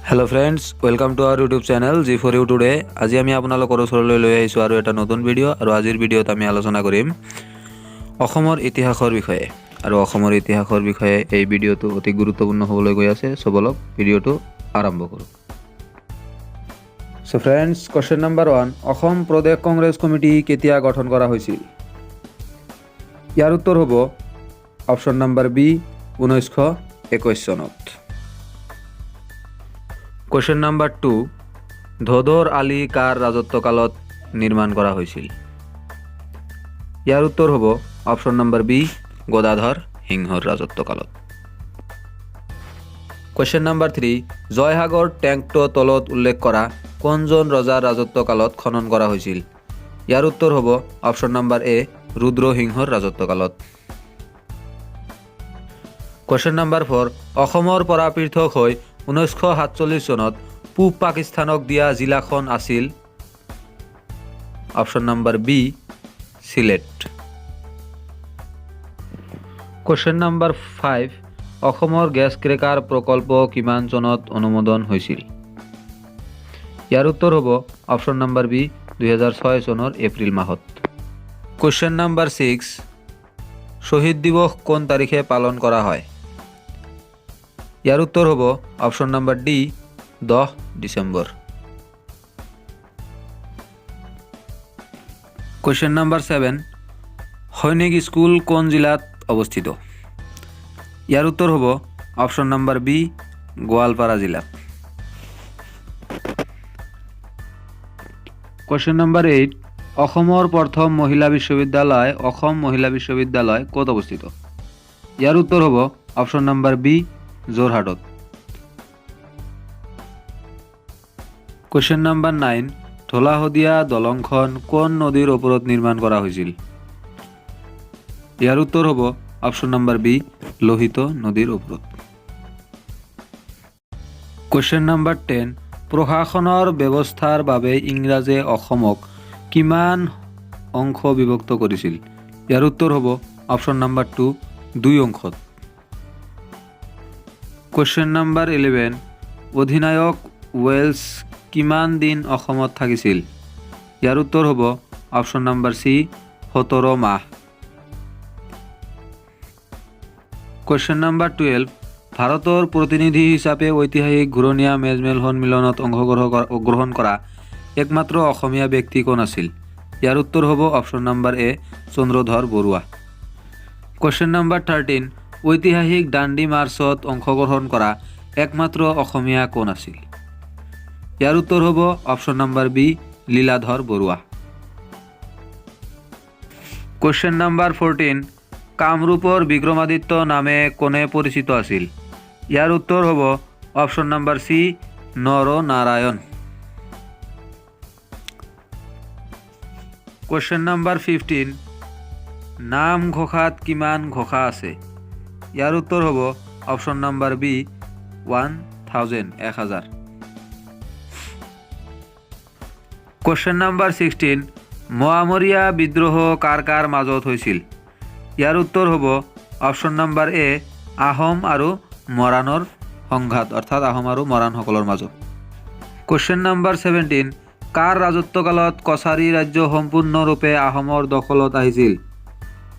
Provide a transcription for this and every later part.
Hello' friends, welcome to our YouTube channel G for you today. আজি আমি আপোনালোকৰ ওচৰলৈ লৈ আহিছোঁ আৰু এটা নতুন ভিডিঅ'। আৰু আজিৰ ভিডিঅ'ত আমি আলোচনা কৰিম অসমৰ ইতিহাসৰ বিষয়ে। আৰু অসমৰ ইতিহাসৰ বিষয়ে এই ভিডিঅ'টো অতি গুৰুত্বপূৰ্ণ হ'বলৈ গৈ আছে। চ' বলক ভিডিঅ'টো আৰম্ভ কৰোঁ। চ' ফ্ৰেণ্ডছ, কুৱেশ্যন নম্বৰ 1, অসম প্ৰদেশ কংগ্ৰেছ কমিটি কেতিয়া গঠন কৰা হৈছিল? ইয়াৰ উত্তৰ হ'ব অপশ্যন নম্বৰ বি, 1921 চনত। কুৱেশ্যন নম্বৰ 2, ধোধৰ আলি কাৰ ৰাজত্বকালত নিৰ্মাণ কৰা হৈছিল? ইয়াৰ উত্তৰ হ'ব অপশ্যন নম্বৰ বি, গদাধৰ সিংহৰ ৰাজত্বকালত। কুৱেশ্যন নম্বৰ 3, জয়সাগৰ টেংকটো তলত উল্লেখ কৰা কোনজন ৰজাৰ ৰাজত্বকালত খনন কৰা হৈছিল? ইয়াৰ উত্তৰ হ'ব অপশ্যন নম্বৰ এ, ৰুদ্ৰসিংহৰ ৰাজত্বকালত। কুৱেশ্যন নম্বৰ 4, অসমৰ পৰা পৃথক হৈ 1947 চনত পূব পাকিস্তানক দিয়া জিলাখন আছিল? Option number B, Sylhet. Question number 5, অসমৰ গেছ ক্ৰেকাৰ প্ৰকল্প কিমান চনত অনুমোদন হৈছিল? ইয়াৰ উত্তৰ হ'ব অপশ্যন নম্বৰ বি, 2006 চনৰ এপ্ৰিল মাহত। কুৱেশ্যন নম্বৰ 6, শ্বহীদ দিৱস কোন তাৰিখে পালন কৰা হয়? ইয়াৰ উত্তৰ হ'ব option number D, 10 December. Question number 7, সৈনিক স্কুল কোন জিলাত অৱস্থিত? ইয়াৰ উত্তৰ হ'ব অপশ্যন নম্বৰ বি, গোৱালপাৰা জিলাত। কুৱেশ্যন নম্বৰ 8, অসমৰ প্ৰথম মহিলা বিশ্ববিদ্যালয় অসম মহিলা বিশ্ববিদ্যালয় ক'ত অৱস্থিত? ইয়াৰ উত্তৰ হ'ব অপশ্যন নম্বৰ বি, যোৰহাটত। কুৱেশ্যন নম্বৰ 9, ধলা শদিয়া দলংখন কোন নদীৰ ওপৰত নিৰ্মাণ কৰা হৈছিল? ইয়াৰ উত্তৰ হ'ব অপশ্যন নম্বৰ বি, লোহিত নদীৰ ওপৰত। কুৱেশ্যন নম্বৰ 10, প্ৰশাসনৰ ব্যৱস্থাৰ বাবে ইংৰাজে অসমক কিমান অংশ বিভক্ত কৰিছিল? ইয়াৰ উত্তৰ হ'ব অপশ্যন নম্বৰ 2, 2 অংশত। কুৱেশ্যন নম্বৰ 11, অধিনায়ক ৱেলছ কিমান দিন অসমত থাকিছিল? ইয়াৰ উত্তৰ হ'ব অপশ্যন নম্বৰ চি, 17 মাহ। কুৱেশ্যন নম্বৰ 12, ভাৰতৰ প্ৰতিনিধি হিচাপে ঐতিহাসিক ঘূৰণীয়া মেজমেল সন্মিলনত অংশগ্ৰহণ কৰা একমাত্ৰ অসমীয়া ব্যক্তি কোন আছিল? ইয়াৰ উত্তৰ হ'ব অপশ্যন নম্বৰ এ, চন্দ্ৰধৰ বৰুৱা। কুৱেশ্যন নম্বৰ 13, ঐতিহাসিক দাণ্ডি মাৰ্চত অংশগ্ৰহণ কৰা একমাত্ৰ অসমীয়া কোন আছিল? ইয়াৰ উত্তৰ হ'ব option number B, Liladhar Barua. Question number 14, কামৰূপৰ বিক্ৰমাদিত্য নামে কোনে পৰিচিত আছিল? ইয়াৰ উত্তৰ হ'ব option number C, Naranarayan. Question number 15, নামঘোষাত কিমান ঘোষা আছে? ইয়াৰ উত্তৰ হ'ব option number B, 1000, 1000। Question number 16, Moamoria বিদ্ৰোহ কাৰ কাৰ মাজত হৈছিল? ইয়াৰ উত্তৰ হ'ব অপশ্যন নম্বৰ এ, আহোম আৰু মৰাণৰ সংঘাত, অৰ্থাৎ আহোম আৰু মৰাণসকলৰ মাজত। কুৱেশ্যন নম্বৰ 17, কাৰ ৰাজত্বকালত কছাৰী ৰাজ্য সম্পূৰ্ণৰূপে আহোমৰ দখলত আহিছিল?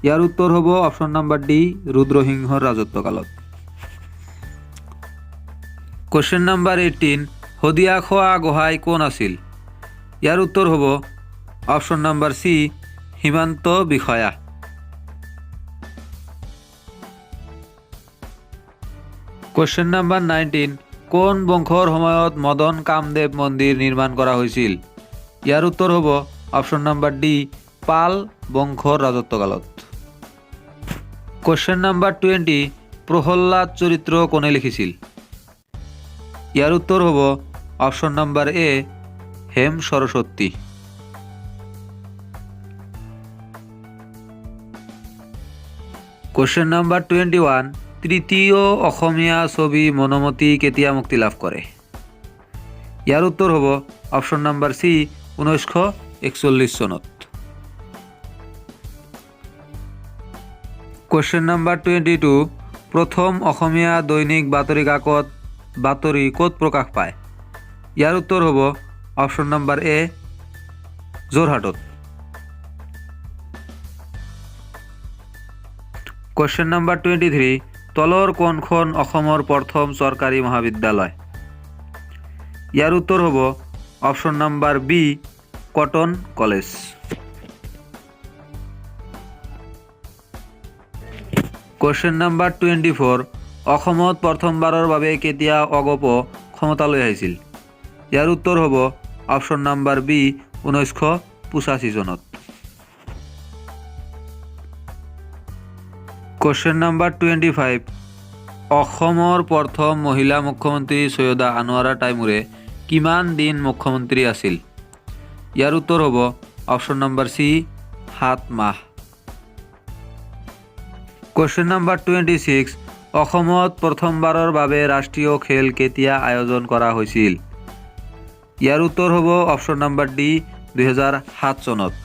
ইয়াৰ উত্তৰ হ'ব অপশ্যন নম্বৰ ডি, ৰুদ্ৰসিংহৰ ৰাজত্বকালত। কুৱেশ্যন নম্বৰ 18, শদিয়াখোৱা গোহাঁই কোন আছিল? ইয়াৰ উত্তৰ হ'ব অপশ্যন নম্বৰ চি, সীমান্ত বিষয়া। কুৱেশ্যন নম্বৰ 19, কোন বংশৰ সময়ত মদন কামদেৱ মন্দিৰ নিৰ্মাণ কৰা হৈছিল? ইয়াৰ উত্তৰ হ'ব অপশ্যন নম্বৰ ডি, পাল বংশৰ ৰাজত্বকালত। কুৱেশ্যন নম্বৰ 20, প্ৰহ্লাদ চৰিত্ৰ কোনে লিখিছিল? ইয়াৰ উত্তৰ হ'ব অপশ্যন নম্বৰ এ, হেম সৰস্বতী। কুৱেশ্যন নম্বৰ 21, তৃতীয় অসমীয়া ছবি মনোমতী কেতিয়া মুক্তি লাভ কৰে? ইয়াৰ উত্তৰ হ'ব অপশ্যন নম্বৰ চি, 1941 চনত। কুৱেশ্যন নম্বৰ 22, প্ৰথম অসমীয়া দৈনিক বাতৰি কাকত বাতৰি ক'ত প্ৰকাশ পায়? ইয়াৰ উত্তৰ হ'ব অপশ্যন নম্বৰ এ যোৰহাটত। কুৱেশ্যন নম্বৰ 23 তলৰ কোনখন অসমৰ প্ৰথম চৰকাৰী মহাবিদ্যালয়? ইয়াৰ উত্তৰ হ'ব option number B cotton college. Question number 24 অসমত প্ৰথমবাৰৰ বাবে কেতিয়া অগপ ক্ষমতালৈ আহিছিল? ইয়াৰ উত্তৰ হ'ব অপশ্যন নম্বৰ বি 1985 চনত। কুৱেশ্যন নম্বৰ 25 অসমৰ প্ৰথম মহিলা মুখ্যমন্ত্ৰী সৈয়দা আনোৱাৰা টাইমুৰে কিমান দিন মুখ্যমন্ত্ৰী আছিল? ইয়াৰ উত্তৰ হ'ব অপশ্যন নম্বৰ চি 7 মাহ। কুৱেশ্যন নম্বৰ 26 অসমত প্ৰথমবাৰৰ বাবে ৰাষ্ট্ৰীয় খেল কেতিয়া আয়োজন কৰা হৈছিল? ইয়াৰ উত্তৰ হ'ব অপশ্যন নম্বৰ ডি 2007 চনত।